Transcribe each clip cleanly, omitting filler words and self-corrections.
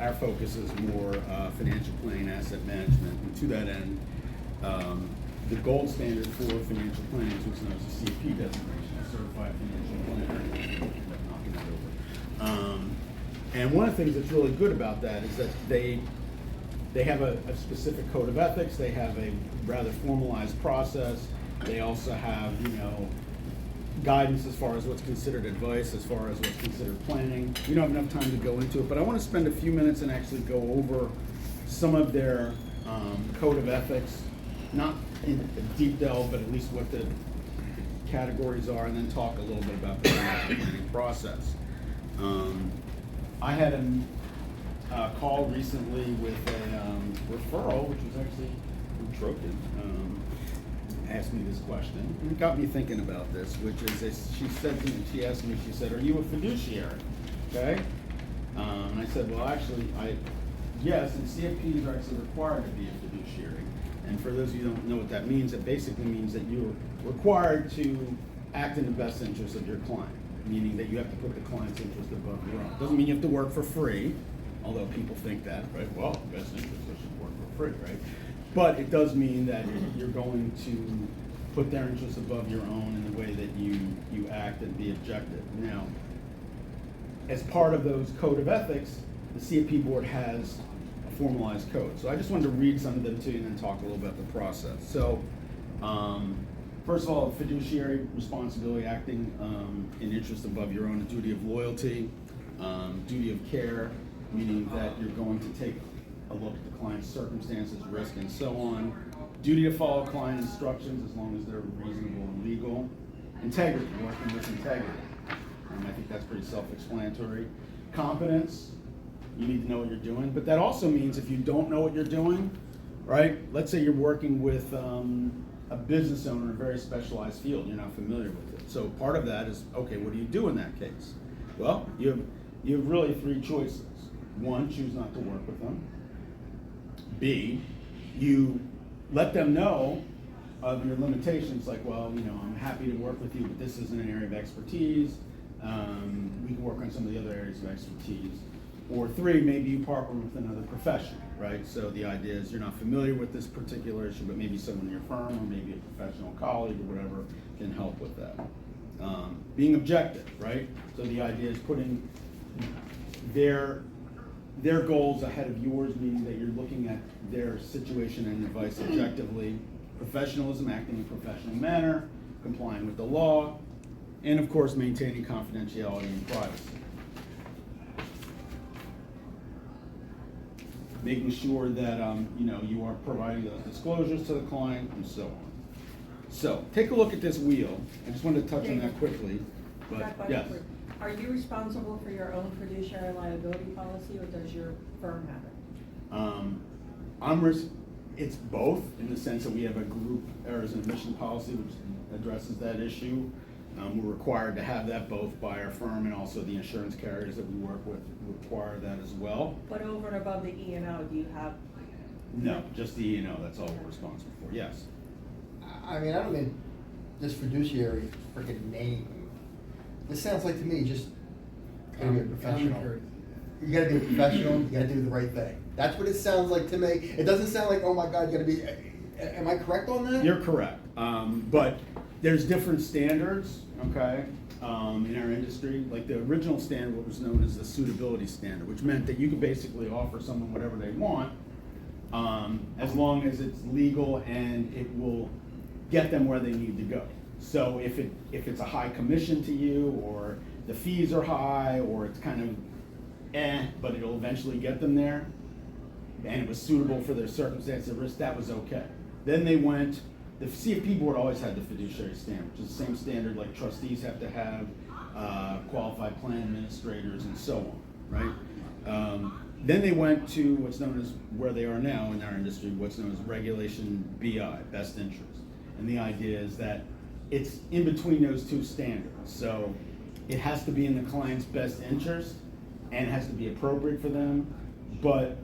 our focus is more financial planning, asset management, and to that end, the gold standard for financial planning is what's known as a CFP designation, a Certified Financial Planner. End up knocking that over. And one of the things that's really good about that is that they have a specific code of ethics. They have a rather formalized process. They also have, guidance as far as what's considered advice, as far as what's considered planning. We don't have enough time to go into it, but I want to spend a few minutes and actually go over some of their code of ethics, not in a deep delve, but at least what the categories are, and then talk a little bit about the financial planning process. I had a call recently with a referral, which was actually from Trojan. Asked me this question, and it got me thinking about this, which is, she said to me, she asked me, she said, "Are you a fiduciary?" Okay? And I said, well, actually, yes, and CFPs are actually required to be a fiduciary. And for those of you who don't know what that means, it basically means that you're required to act in the best interest of your client, meaning that you have to put the client's interest above your own. Doesn't mean you have to work for free, although people think that, right? Well, best interest, I should work for free, right? But it does mean that you're going to put their interests above your own in the way that you act and be objective. Now, as part of those code of ethics, the CFP board has a formalized code. So I just wanted to read some of them to you and then talk a little about the process. So, first of all, fiduciary responsibility, acting in interest above your own, a duty of loyalty, duty of care, meaning that you're going to take a look at the client's circumstances, risk, and so on. Duty to follow client instructions as long as they're reasonable and legal. Integrity, working with integrity. I think that's pretty self-explanatory. Competence, you need to know what you're doing, but that also means if you don't know what you're doing, right? Let's say you're working with a business owner in a very specialized field, you're not familiar with it. So part of that is, okay, what do you do in that case? Well, you have really three choices. One, choose not to work with them. B, you let them know of your limitations, like, well, I'm happy to work with you, but this isn't an area of expertise. We can work on some of the other areas of expertise. Or three, maybe you partner with another professional, right? So the idea is you're not familiar with this particular issue, but maybe someone in your firm or maybe a professional colleague or whatever can help with that. Being objective, right? So the idea is putting their goals ahead of yours, meaning that you're looking at their situation and advice objectively. Professionalism, acting in a professional manner, complying with the law, and of course maintaining confidentiality and privacy. Making sure that you are providing those disclosures to the client and so on. So take a look at this wheel. I just wanted to touch on that quickly, but yes. Are you responsible for your own fiduciary liability policy, or does your firm have it? It's both, in the sense that we have a group errors and omission policy which addresses that issue. We're required to have that both by our firm, and also the insurance carriers that we work with require that as well. But over and above the E&O, do you have? No, just the E&O, that's all we're responsible for, yes. I mean, I don't mean this fiduciary freaking name. This sounds like to me just gotta be a professional. You gotta be a professional, you gotta do the right thing. That's what it sounds like to me. It doesn't sound like, oh my God, you gotta be, am I correct on that? You're correct. But there's different standards, okay, in our industry. Like the original standard was known as the suitability standard, which meant that you could basically offer someone whatever they want, as long as it's legal and it will get them where they need to go. So if it's a high commission to you, or the fees are high, or it's kind of but it'll eventually get them there, and it was suitable for their circumstance and risk, that was okay. Then they went, the CFP board always had the fiduciary standard, which is the same standard like trustees have to have, qualified plan administrators, and so on, right? Then they went to what's known as, where they are now in our industry, what's known as regulation BI, best interest. And the idea is that it's in between those two standards. So it has to be in the client's best interest and it has to be appropriate for them, but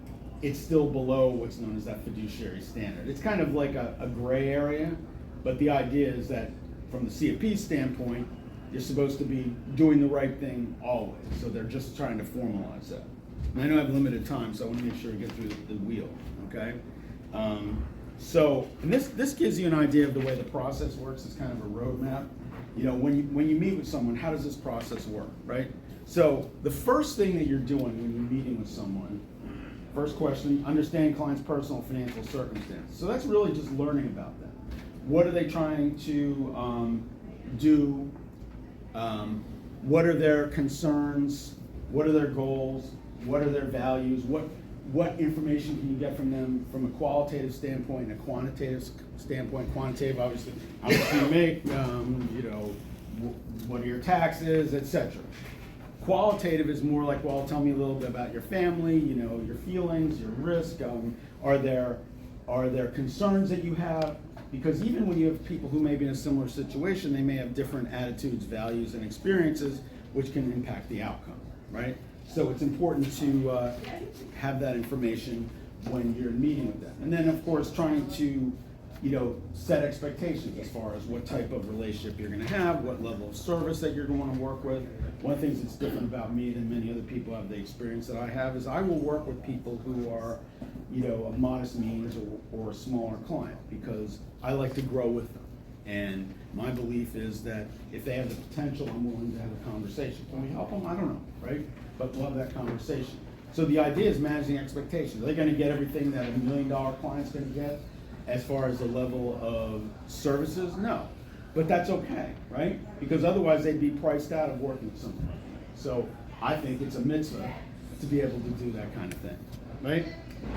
it's still below what's known as that fiduciary standard. It's kind of like a gray area, but the idea is that from the CFP standpoint, you're supposed to be doing the right thing always. So they're just trying to formalize that. And I know I have limited time, so I want to make sure we get through the wheel, okay? So, and this gives you an idea of the way the process works. It's kind of a roadmap. You know, when you meet with someone, how does this process work, right? So the first thing that you're doing when you're meeting with someone, first question, understand client's personal financial circumstances. So that's really just learning about them. What are they trying to do? What are their concerns? What are their goals? What are their values? What information can you get from them from a qualitative standpoint and a quantitative standpoint? Quantitative, obviously, how much do you make? You know, what are your taxes, etc. Qualitative is more like, well, tell me a little bit about your family, you know, your feelings, your risk. Are there concerns that you have? Because even when you have people who may be in a similar situation, they may have different attitudes, values, and experiences, which can impact the outcome, right? So it's important to have that information when you're meeting with them. And then, of course, trying to, you know, set expectations as far as what type of relationship you're going to have, what level of service that you're going to work with. One of the things that's different about me than many other people have the experience that I have is I will work with people who are, you know, of modest means or a smaller client, because I like to grow with them. And my belief is that if they have the potential, I'm willing to have a conversation. Can we help them? I don't know, right? But we'll have that conversation. So the idea is managing expectations. Are they going to get everything that $1 million client's going to get as far as the level of services? No. But that's okay, right? Because otherwise they'd be priced out of working with someone. So I think it's a mitzvah to be able to do that kind of thing, right?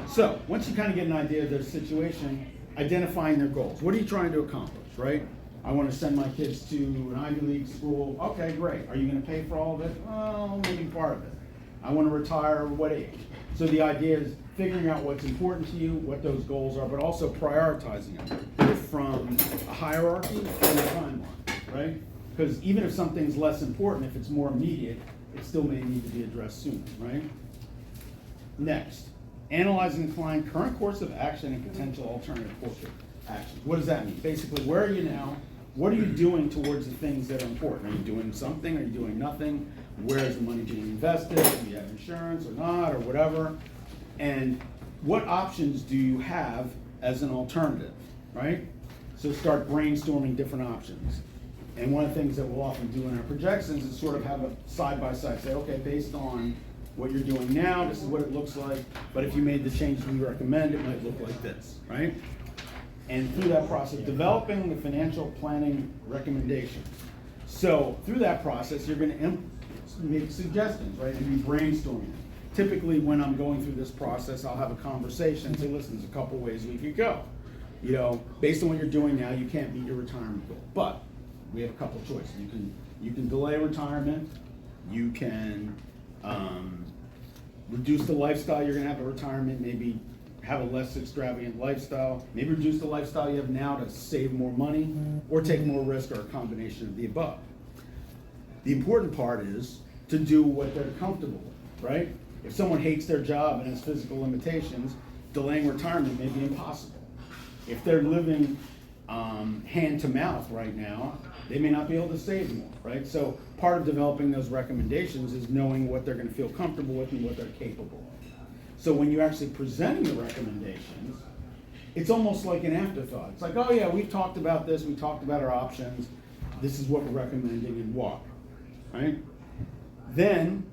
So once you kind of get an idea of their situation, identifying their goals. What are you trying to accomplish, right? I want to send my kids to an Ivy League school. Okay, great. Are you going to pay for all of it? Well, maybe part of it. I want to retire, what age? So the idea is figuring out what's important to you, what those goals are, but also prioritizing them from a hierarchy and a timeline, right? Because even if something's less important, if it's more immediate, it still may need to be addressed sooner, right? Next, analyzing the client's current course of action and potential alternative course of actions. What does that mean? Basically, where are you now? What are you doing towards the things that are important? Are you doing something? Are you doing nothing? Where is the money being invested? Do you have insurance or not, or whatever? And what options do you have as an alternative, right? So start brainstorming different options. And one of the things that we'll often do in our projections is sort of have a side-by-side, say, okay, based on what you're doing now, this is what it looks like, but if you made the changes we recommend, it might look like this, right? And through that process, developing the financial planning recommendations. So through that process, you're going to make suggestions, right? And be brainstorming. Typically, when I'm going through this process, I'll have a conversation and say, listen, there's a couple ways we could go. You know, based on what you're doing now, you can't meet your retirement goal, but we have a couple of choices. You can delay retirement. You can reduce the lifestyle you're going to have at retirement. Maybe have a less extravagant lifestyle, maybe reduce the lifestyle you have now to save more money, or take more risk, or a combination of the above. The important part is to do what they're comfortable with, right? If someone hates their job and has physical limitations, delaying retirement may be impossible. If they're living hand to mouth right now, they may not be able to save more, right? So part of developing those recommendations is knowing what they're going to feel comfortable with and what they're capable of. So when you're actually presenting the recommendations, it's almost like an afterthought. It's like, oh yeah, we've talked about this, we talked about our options, this is what we're recommending and why, right? Then,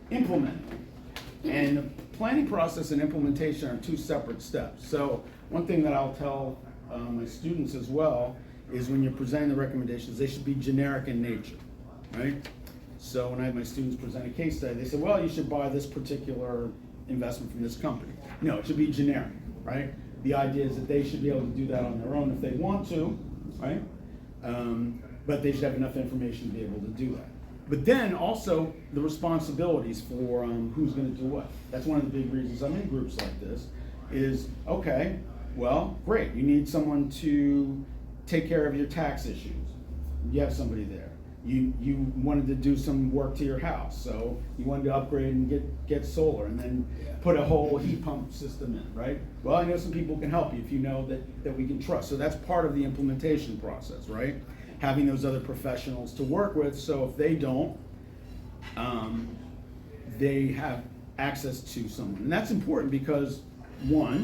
implementing. And the planning process and implementation are two separate steps. So one thing that I'll tell my students as well is when you're presenting the recommendations, they should be generic in nature, right? So when I have my students present a case study, they say, well, you should buy this particular investment from this company. No, it should be generic, right? The idea is that they should be able to do that on their own if they want to, right? But they should have enough information to be able to do that. But then also the responsibilities for who's going to do what. That's one of the big reasons I'm in groups like this is, okay, well, great. You need someone to take care of your tax issues. You have somebody there. You wanted to do some work to your house, so you wanted to upgrade and get solar and then put a whole heat pump system in, right? Well, I know some people can help you if you know that we can trust. So that's part of the implementation process, right? Having those other professionals to work with, so if they don't, they have access to someone. And that's important because, one,